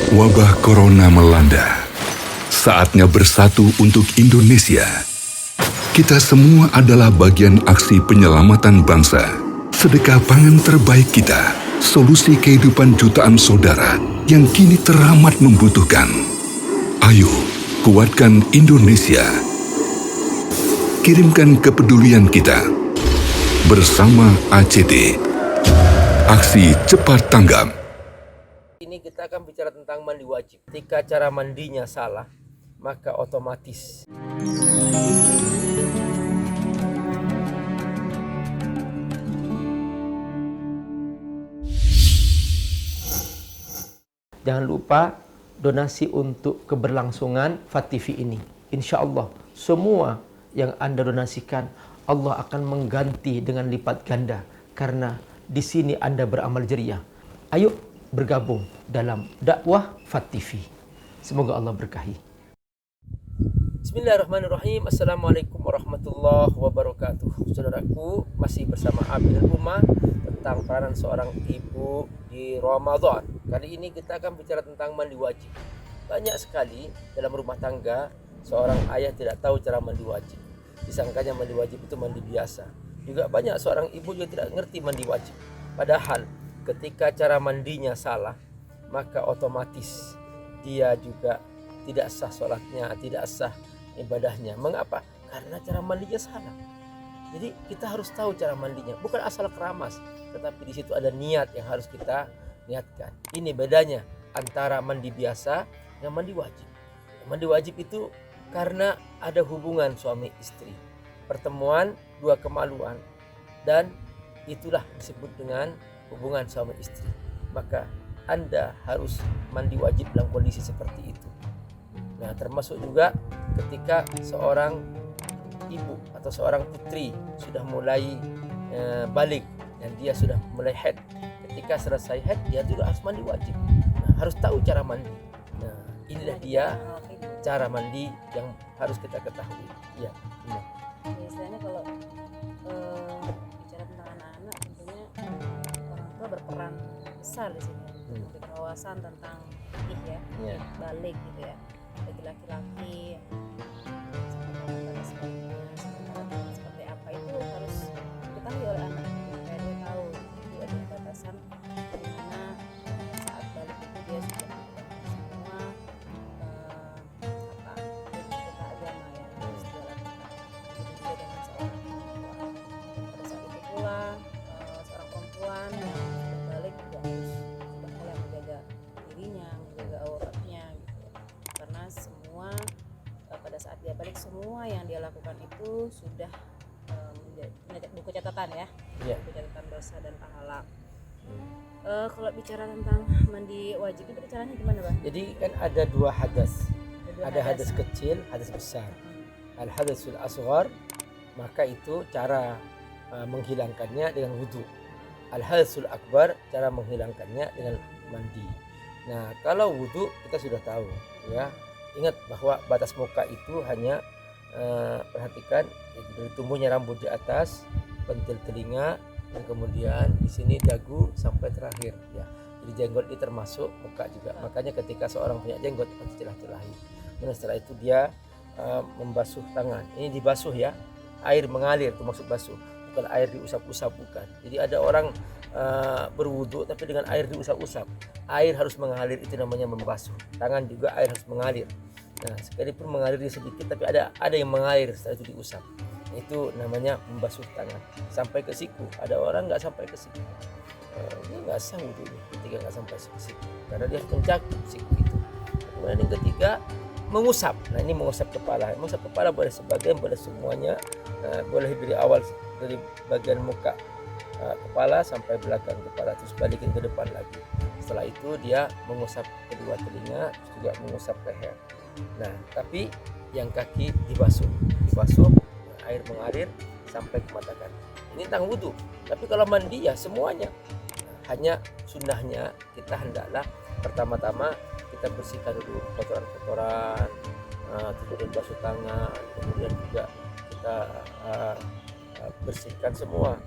Wabah Corona melanda. Saatnya bersatu untuk Indonesia. Kita semua adalah bagian aksi penyelamatan bangsa. Sedekah pangan terbaik kita, solusi kehidupan jutaan saudara yang kini teramat membutuhkan. Ayo, kuatkan Indonesia. Kirimkan kepedulian kita. Bersama ACT. Aksi cepat tanggap. Ini kita akan bicara tentang mandi wajib. Ketika cara mandinya salah, maka otomatis jangan lupa donasi untuk keberlangsungan FAT-TV ini. Insya Allah semua yang Anda donasikan Allah akan mengganti dengan lipat ganda, karena di sini Anda beramal jariah. Ayo bergabung dalam dakwah FAT-TV. Semoga Allah berkahi. Bismillahirrahmanirrahim. Assalamualaikum warahmatullahi wabarakatuh. Saudaraku, masih bersama Abi dan Uma tentang peranan seorang ibu di Ramadan. Kali ini kita akan bicara tentang mandi wajib. Banyak sekali dalam rumah tangga seorang ayah tidak tahu cara mandi wajib. Disangkanya mandi wajib itu mandi biasa. Juga banyak seorang ibu juga tidak ngerti mandi wajib. Padahal ketika cara mandinya salah, maka otomatis dia juga tidak sah sholatnya, tidak sah ibadahnya. Mengapa? Karena cara mandinya salah. Jadi kita harus tahu cara mandinya, bukan asal keramas, tetapi di situ ada niat yang harus kita niatkan. Ini bedanya antara mandi biasa dengan mandi wajib. Mandi wajib itu karena ada hubungan suami istri, pertemuan dua kemaluan, dan itulah disebut dengan hubungan suami istri. Maka Anda harus mandi wajib dalam kondisi seperti itu. Nah, termasuk juga ketika seorang ibu atau seorang putri sudah mulai balik dan dia sudah mulai haid. Ketika selesai haid, dia juga harus mandi wajib. Nah, harus tahu cara mandi. Nah, inilah dia cara mandi yang harus kita ketahui. Ya, ini. Biasanya kalau bicara tentang anak-anak, tentunya orang tua berperan besar di sini untuk memberikan wawasan tentang fikih ya, balik gitu ya, bagi laki-laki pada sebaiknya seperti apa itu harus diketahui oleh anak supaya dia tahu itu ada batasan di mana saat balik itu dia sudah melakukan semua kita agama ya harus dia lakukan. Begitu juga dengan seorang perempuan. Pada saat itu pula seorang perempuan yang sudah balik juga harus sudah mulai menjaga dirinya, menjaga auratnya gitu. Karena semua pada saat dia balik, semua yang dia lakukan itu sudah menjadi buku catatan ya, buku catatan dosa dan pahala. Kalau bicara tentang mandi wajib itu caranya gimana, Bang? Jadi kan ada dua hadas. Ada hadas kecil, hadas besar. Al-hadasul asghar, maka itu cara menghilangkannya dengan wudu. Al-hadasul akbar, cara menghilangkannya dengan mandi. Nah, kalau wudu kita sudah tahu ya. Ingat bahwa batas muka itu hanya perhatikan dari tumbuhnya rambut di atas, pentil telinga, dan kemudian di sini dagu sampai terakhir ya. Jadi jenggot ini termasuk muka juga. Makanya ketika seorang punya jenggot harus celah-celahi. Kemudian setelah itu dia membasuh tangan. Ini dibasuh ya. Air mengalir itu maksud basuh. Bukan air diusap-usap, bukan. Jadi ada orang berwudu tapi dengan air diusap-usap. Air harus mengalir, itu namanya membasuh. Tangan juga air harus mengalir. Nah, sekalipun mengalir sedikit tapi ada yang mengalir setelah itu diusap. Itu namanya membasuh tangan sampai ke siku. Ada orang nggak sampai ke siku. Ini nggak sah wudunya ketika nggak sampai ke siku, karena dia harus mencakup siku itu. Kemudian yang ketiga, mengusap. Nah, ini mengusap kepala. Mengusap kepala boleh sebagian, boleh semuanya. Boleh dari awal dari bagian muka kepala sampai belakang kepala, terus balikin ke depan lagi. Setelah itu dia mengusap kedua telinga, terus juga mengusap leher. Nah, tapi yang kaki dibasuh, air mengalir sampai ke mata kaki. Ini tentang wudu. Tapi kalau mandi ya semuanya. Hanya sunnahnya kita hendaklah pertama-tama kita bersihkan dulu kotoran-kotoran, kemudian basuh tangan, kemudian juga kita bersihkan semua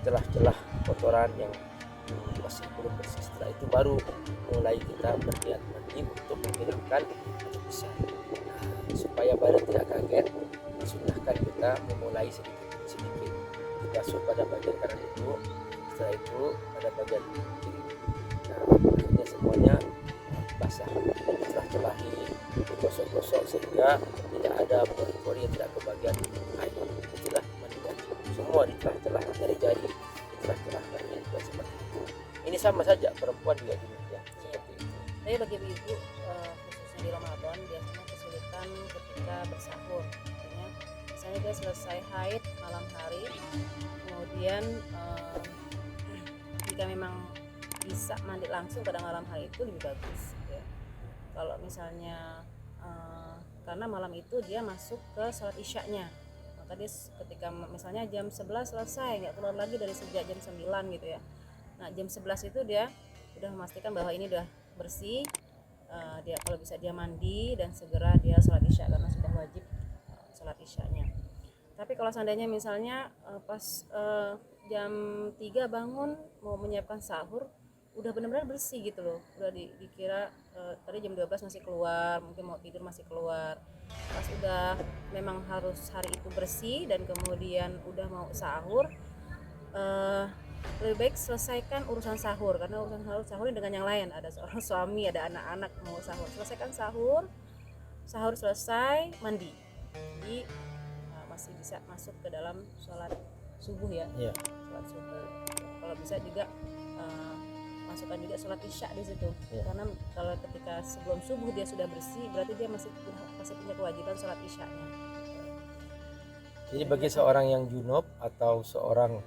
celah-celah kotoran yang masih belum bersih. Setelah itu baru mulai kita berniat mandi. mandi untuk menghilangkan hadas besar. Nah, supaya badan tidak kaget, disunahkan kita memulai sedikit dibasuh pada bagian kanan itu, setelah itu pada bagian kiri. Nah, akhirnya semuanya basah, celah-celahi, digosok-gosok sehingga tidak ada pori-pori yang tidak kebagian air. Itulah mandi wajib. Semua di celah-celah jari-jari, di celah-celah kaki juga seperti itu. Ini sama saja, perempuan juga demikian seperti itu. Tapi bagi ibu khususnya di Ramadan biasanya kesulitan ketika bersahur. Artinya, misalnya dia selesai haid malam hari, kemudian jika memang bisa mandi langsung pada malam hari itu lebih bagus. Ya. Kalau misalnya karena malam itu dia masuk ke sholat isyaknya, maka dia ketika misalnya jam 11 selesai, nggak keluar lagi dari sejak jam 9 gitu ya. Nah jam 11 itu dia udah memastikan bahwa ini udah bersih, dia kalau bisa dia mandi dan segera dia sholat isya karena sudah wajib sholat isyaknya. Tapi kalau seandainya misalnya pas jam 3 bangun mau menyiapkan sahur, udah benar-benar bersih gitu loh, udah dikira tadi jam 12 masih keluar, mungkin mau tidur masih keluar, pas udah memang harus hari itu bersih dan kemudian udah mau sahur, lebih baik selesaikan urusan sahur, karena urusan sahur dengan yang lain, ada seorang suami, ada anak-anak mau sahur, selesaikan sahur selesai mandi, jadi masih bisa masuk ke dalam sholat subuh ya, sholat subuh. Kalau bisa juga masukkan juga sholat isya di situ, karena kalau ketika sebelum subuh dia sudah bersih, berarti dia masih punya kewajiban sholat isyanya. Jadi bagi seorang yang junub atau seorang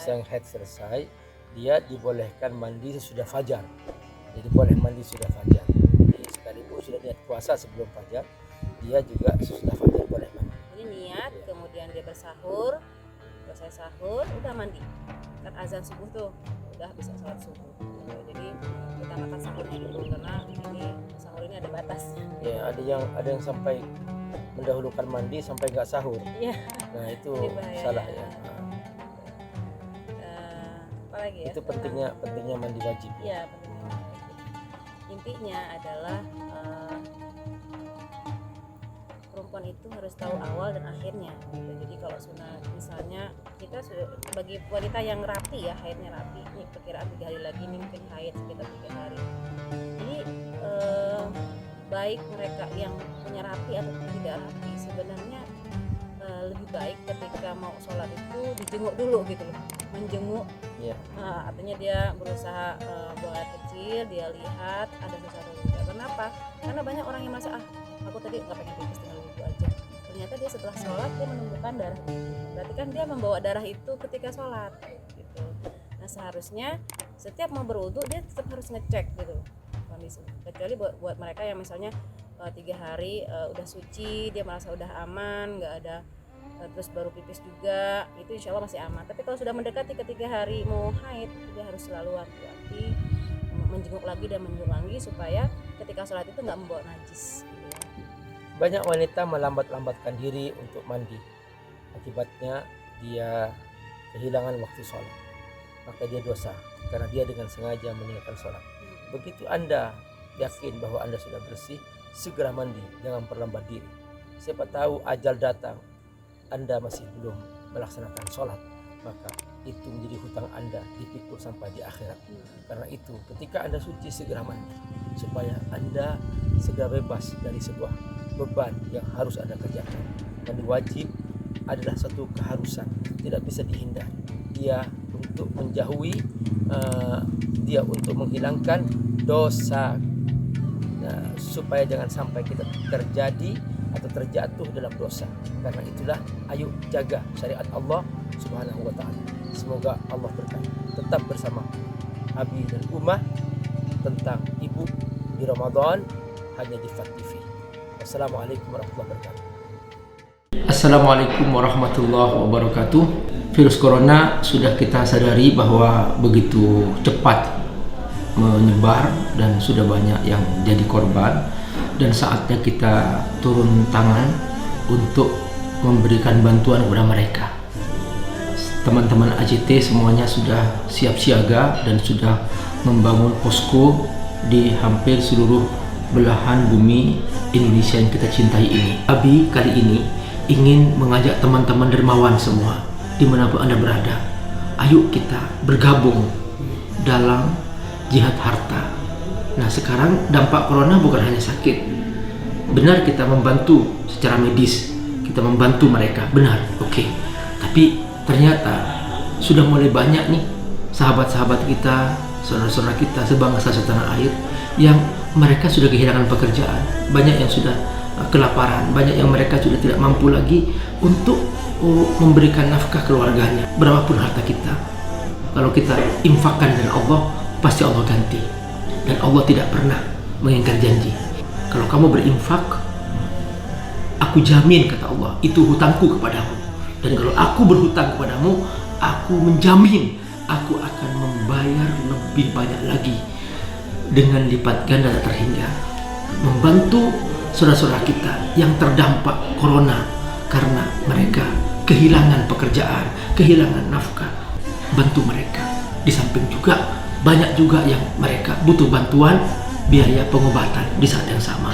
yang haid selesai, dia dibolehkan mandi sesudah fajar. Jadi boleh mandi sudah fajar. Jadi sekalipun sudah niat puasa sebelum fajar, dia juga sesudah fajar boleh mandi. Jadi niat, kemudian dia bersahur, selesai sahur, udah mandi. Kan azan subuh tuh, udah bisa sholat subuh. Jadi kita makan sahurnya dulu, karena ini sahur ini ada batasnya. Ya, ada yang sampai mendahulukan mandi sampai nggak sahur. Iya. Nah itu salah ya. Apalagi ya? Itu pentingnya mandi wajib. Iya, pentingnya mandi wajib. Intinya adalah perempuan itu harus tahu awal dan akhirnya. Jadi kalau sunat misalnya kita bagi wanita yang rapi ya, haidnya rapi, ini perkiraan 3 hari lagi ini mungkin haid sekitar 3 hari. Jadi baik mereka yang punya rapi atau tidak rapi, sebenarnya lebih baik ketika mau sholat itu dijenguk dulu gitu loh, menjenguk. Artinya dia berusaha buang air kecil, dia lihat ada sesuatu juga. Kenapa? Karena banyak orang yang merasa aku tadi nggak pengen pipis, tinggal wudhu aja. Ternyata dia setelah sholat dia menumbuhkan darah. Berarti kan dia membawa darah itu ketika sholat gitu. Nah seharusnya setiap mau berwudhu dia tetap harus ngecek gitu kondisi. Kecuali buat mereka yang misalnya 3 hari udah suci, dia merasa udah aman, nggak ada terus baru pipis juga, itu insya Allah masih aman. Tapi kalau sudah mendekati ke 3 hari mau haid, dia harus selalu hati-hati, menjenguk lagi dan menjenguk lagi supaya ketika sholat itu nggak membawa najis gitu. Banyak wanita melambat-lambatkan diri untuk mandi, akibatnya dia kehilangan waktu sholat, maka dia dosa karena dia dengan sengaja meninggalkan sholat. Begitu Anda yakin bahwa Anda sudah bersih, segera mandi, jangan perlambat diri. Siapa tahu ajal datang, Anda masih belum melaksanakan sholat, maka itu menjadi hutang Anda dipikul sampai di akhirat. Karena itu ketika Anda suci segera mandi, supaya Anda segera bebas dari sebuah beban yang harus Anda kerjakan. Mandi wajib adalah satu keharusan, tidak bisa dihindari. Dia untuk menjauhi, dia untuk menghilangkan dosa, supaya jangan sampai kita terjadi atau terjatuh dalam dosa. Karena itulah ayo jaga syariat Allah Subhanahu wa taala. Semoga Allah berkati. Tetap bersama Abi dan Ummah tentang ibu di Ramadan hanya di FAT TV. Wassalamualaikum warahmatullahi wabarakatuh. Assalamualaikum warahmatullahi wabarakatuh. Virus corona sudah kita sadari bahwa begitu cepat menyebar dan sudah banyak yang jadi korban, dan saatnya kita turun tangan untuk memberikan bantuan kepada mereka. Teman-teman AJT semuanya sudah siap siaga dan sudah membangun posko di hampir seluruh belahan bumi Indonesia yang kita cintai ini. Abi kali ini ingin mengajak teman-teman dermawan semua dimanapun Anda berada. Ayo kita bergabung dalam jihad harta. Nah, sekarang dampak corona bukan hanya sakit. Benar kita membantu secara medis, kita membantu mereka, benar, oke. Tapi ternyata sudah mulai banyak nih sahabat-sahabat kita, saudara-saudara kita sebangsa setanah air yang mereka sudah kehilangan pekerjaan, banyak yang sudah kelaparan, banyak yang mereka sudah tidak mampu lagi untuk memberikan nafkah keluarganya. Berapapun harta kita, kalau kita infakkan dengan Allah, pasti Allah ganti. Dan Allah tidak pernah mengingkar janji. Kalau kamu berinfak, aku jamin, kata Allah, itu hutangku kepadamu. Dan kalau aku berhutang kepadamu, aku menjamin aku akan membayar lebih banyak lagi dengan lipat ganda tak terhingga. Membantu saudara-saudara kita yang terdampak corona karena mereka kehilangan pekerjaan, kehilangan nafkah. Bantu mereka. Di samping juga banyak juga yang mereka butuh bantuan biaya pengobatan di saat yang sama.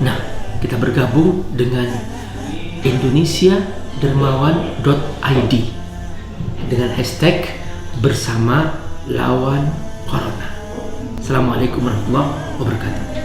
Nah, kita bergabung dengan indonesiadermawan.id dengan hashtag bersama lawan corona. Assalamualaikum warahmatullahi wabarakatuh.